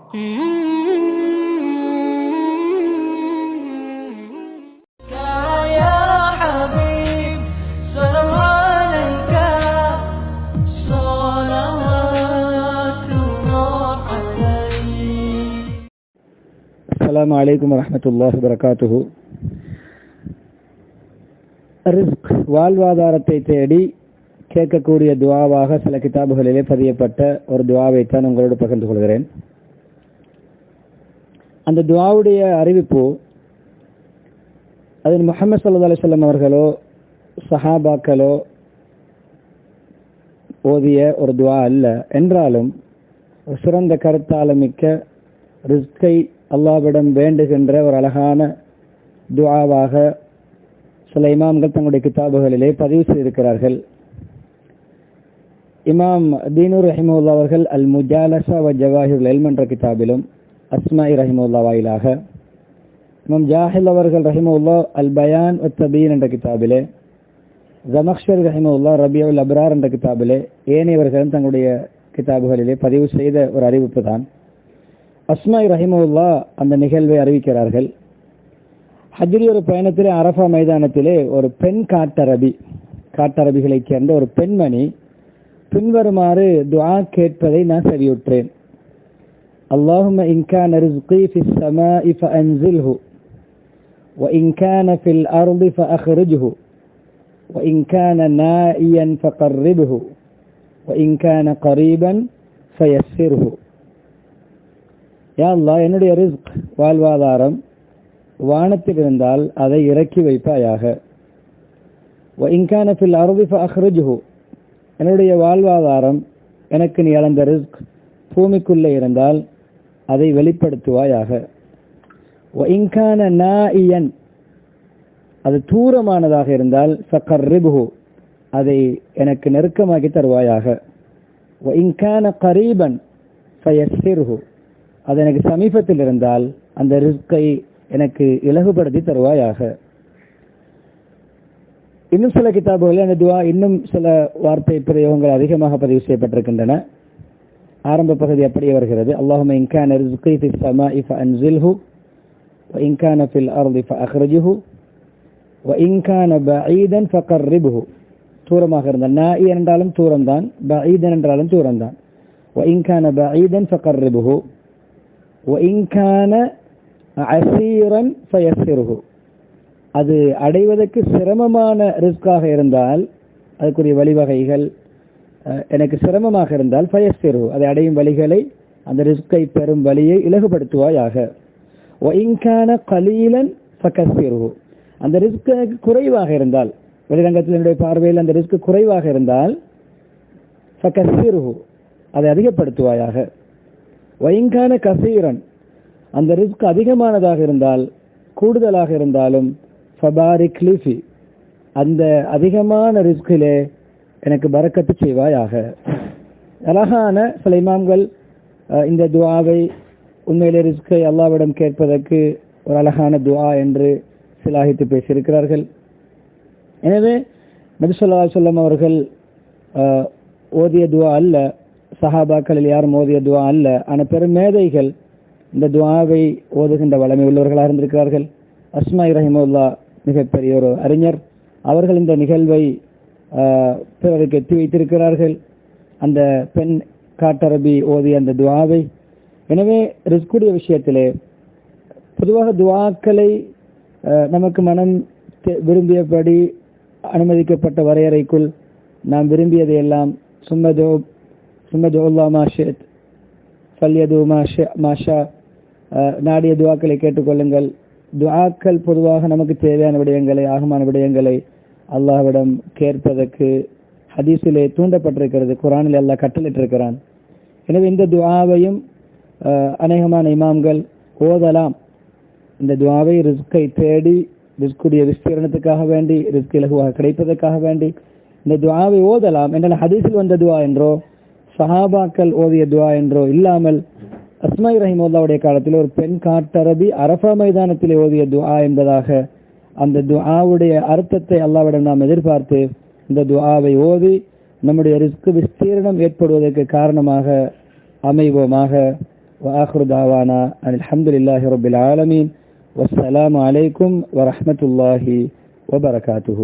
அஸ்ஸலாமு அலைக்கும் வரஹ்மத்துல்லாஹி வபரகாத்துஹு. ரிஸ்க், வாழ்வாதாரத்தை தேடி கேட்கக்கூடிய துஆவாக சில கிதாபுகளிலே பதியப்பட்ட ஒரு துஆவைத்தான் உங்களோடு பகிர்ந்து கொள்கிறேன். அந்த துஆவுடைய அறிவிப்பு அது முஹம்மது ஸல்லல்லாஹு அலைஹி வஸல்லம் அவர்களோ சஹாபாக்களோ ஓதிய ஒரு துஆ அல்ல. என்றாலும் ஒரு சிறந்த கருத்தாளமிக்க ரிஸ்கை அல்லாஹ்விடம் வேண்டுகின்ற ஒரு அழகான துஆவாக சில இமாம்கள் தங்களுடைய கிதாபுகளிலே பதிவு செய்திருக்கிறார்கள். இமாம் தீனூர் ரஹிமஹுல்லாஹ் அவர்கள் அல் முஜாலஸா வ ஜவாஹிருல் இல்ம் என்ற கிதாபிலும், அஸ்மாஇ ரஹிமஹுல்லாஹ் வாயிலாக, இமாம் ஜாஹில் அவர்கள் ரஹிமஹுல்லாஹ் அல் பயான் வ தபீன் என்ற கிதாபிலே, ஜமக்ஷரி ரஹிமஹுல்லாஹ் ரபியுல் அப்ரார் என்ற கிதாபிலே, ஏனையவர்களும் தங்களுடைய கிதாபுகளிலே பதிவு செய்த ஒரு அறிவிப்பு தான். அஸ்மாஇ ரஹிமஹுல்லாஹ் அந்த நிகழ்வை அறிவிக்கிறார்கள். ஹஜ்ரி ஒரு பயணத்திலே அரஃபா மைதானத்திலே ஒரு பெண் காட்டரபிகளைச் சேர்ந்த ஒரு பெண்மணி பின்வருமாறு துஆ கேட்பதை நான் செவியுற்றேன். அல்லாஹும்ம இன் கான ரிஸ்கி ஃபிஸ் ஸமாஇ ஃபஅன்ஸில்ஹு வ இன் கான ஃபில் அர்தி ஃபஅக்ரிஜ்ஹு வ இன் கான நாஇயன் ஃபகர்ரிப்ஹு வ இன் கான கரீபன் ஃபயஸ்ஸிர்ஹு. யா அல்லாஹ், என்னுடைய ரிஸ்க், வாழ்வாதாரம் வானத்தில் இருந்தால் அதை இறக்கி வைப்பாயாக. வ இன் கான ஃபில் அர்தி ஃபஅக்ரிஜ்ஹு, என்னுடைய வாழ்வாதாரம் எனக்கு நீ அளந்த ரிஸ்க் பூமிக்குள்ளே இருந்தால் அதை வெளிப்படுத்துவாயாக. வ இன் கான நாஇயன், அது தூரமானதாக இருந்தால் ஃபகர்ரிப்ஹு, அதை எனக்கு நெருக்கமாக்கி தருவாயாக. வ இன் கான கரீபன் ஃபயஸ்ஸிர்ஹு, அது எனக்கு சமீபத்தில் இருந்தால் அந்த ரிஸ்கை எனக்கு இலகுபடுத்தி தருவாயாக. இன்னும் சில கிதாபுகளில் அந்த துஆ இன்னும் சில வார்த்தை பிரயோகங்கள் அதிகமாக பதிவு செய்யப்பட்டிருக்கின்றன. ஆரம்ப பகுதி அப்படியே வருகிறது. அல்லாஹும்ம இன் கான ரிஸ்கி ஃபிஸ் ஸமாஇ ஃபஅன்ஸில்ஹு வ இன் கான ஃபில் அர்தி ஃபஅக்ரிஜ்ஹு வ இன் கான பஈதன் ஃபகர்ரிப்ஹு, தூரமாக இருந்தால், நாஇயன் என்றாலும் தூரம்தான், பஈதன் என்றாலும் தூரம்தான். வ இன் கான பஈதன் ஃபகர்ரிப்ஹு வ இன் கான அஸீரன் ஃபயஸ்ஸிர்ஹு, அது அடைவதற்கு சிரமமான ரிஸ்காக இருந்தால், அதுக்குரிய வழிவகைகள் எனக்கு சிரமமாக இருந்தால் ஃபயஸ்ஸிர்ஹு, அதை அடையும் வழிகளை, அந்த ரிஸ்கை பெறும் வழியை இலகுபடுத்துவாயாக. வ இன் கான கலீலன் ஃபகஸ்ஸிர்ஹு, அந்த ரிஸ்க் எனக்கு குறைவாக இருந்தால், வெளிரங்கத்தில் என்னுடைய பார்வையில் அந்த ரிஸ்க் குறைவாக இருந்தால் ஃபகஸ்ஸிர்ஹு, அதை அதிகப்படுத்துவாயாக. வ இன் கான கஸீரன், அந்த ரிஸ்க் அதிகமானதாக இருந்தால், கூடுதலாக இருந்தாலும் ஃபபாரிக் லி, அந்த அதிகமான ரிஸ்கிலே எனக்கு பரக்கத்து செய்வாயாக. அழகான சில இமாம்கள் இந்த துஆவை உண்மையிலே ரிஸ்கை அல்லாஹ்விடம் கேட்பதற்கு ஒரு அழகான துஆ என்று சிலாகித்து பேசியிருக்கிறார்கள். எனவே நபி ஸல்லல்லாஹு அலைஹி வஸல்லம் அவர்கள் ஓதிய துஆ அல்ல, சஹாபாக்களில் யாரும் ஓதிய துஆ அல்ல. ஆனால் பெரும் மேதைகள் இந்த துஆவை ஓதுகின்ற வளமை உள்ளவர்களாக இருந்திருக்கிறார்கள். அஸ்மாஇ ரஹிமஹுல்லாஹ் மிகப்பெரிய ஒரு அறிஞர், அவர்கள் இந்த நிகழ்வை பிறருக்கு எத்தி வைத்திருக்கிறார்கள், அந்த பெண் காட்டரபி ஓதிய அந்த துஆவை. எனவே ரிஸ்குடைய விஷயத்திலே பொதுவாக துஆக்களை நமக்கு மனம் விரும்பியபடி அனுமதிக்கப்பட்ட வரையறைக்குள் நாம் விரும்பியதை எல்லாம் சும்மதுல்லாஹ் மாஷித் ஃபல்யது மாஷா, நாடிய துஆக்களை கேட்டுக்கொள்ளுங்கள். துஆக்கள் பொதுவாக நமக்கு தேவையான விடயங்களை, ஆகமான விடயங்களை அல்லாஹ்விடம் கேட்பதற்கு ஹதீஸிலே தூண்டப்பட்டிருக்கிறது, குர்ஆனில் அல்லாஹ் கட்டளையிட்டிருக்கிறான். எனவே இந்த துஆவையும் அநேகமான இமாம்கள் ஓதலாம். இந்த துஆவை ரிஸ்கை தேடி, ரிஸ்குடைய விஸ்தீரணத்துக்காக வேண்டி, ரிஸ்க் இலகுவாக கிடைப்பதற்காக வேண்டி இந்த துஆவை ஓதலாம். என்றால் ஹதீஸில் வந்த துஆ என்றோ சஹாபாக்கள் ஓதிய துஆ என்றோ இல்லாமல், அஸ்மாஇ ரஹிமஹுல்லாஹ்வுடைய காலத்தில் ஒரு பெண் காட்டரபி அரஃபா மைதானத்திலே ஓதிய துஆ என்பதாக அந்த துஆவுடைய அர்த்தத்தை அல்லாஹ்விடம் நாம் எதிர்பார்த்து இந்த துஆவை ஓதி நம்முடைய ரிஸ்க் விஸ்தீரணம் ஏற்படுவதற்கு காரணமாக அமைவோமாக. وآخر دعوانا أن الحمد لله رب العالمين والسلام عليكم ورحمة الله وبركاته.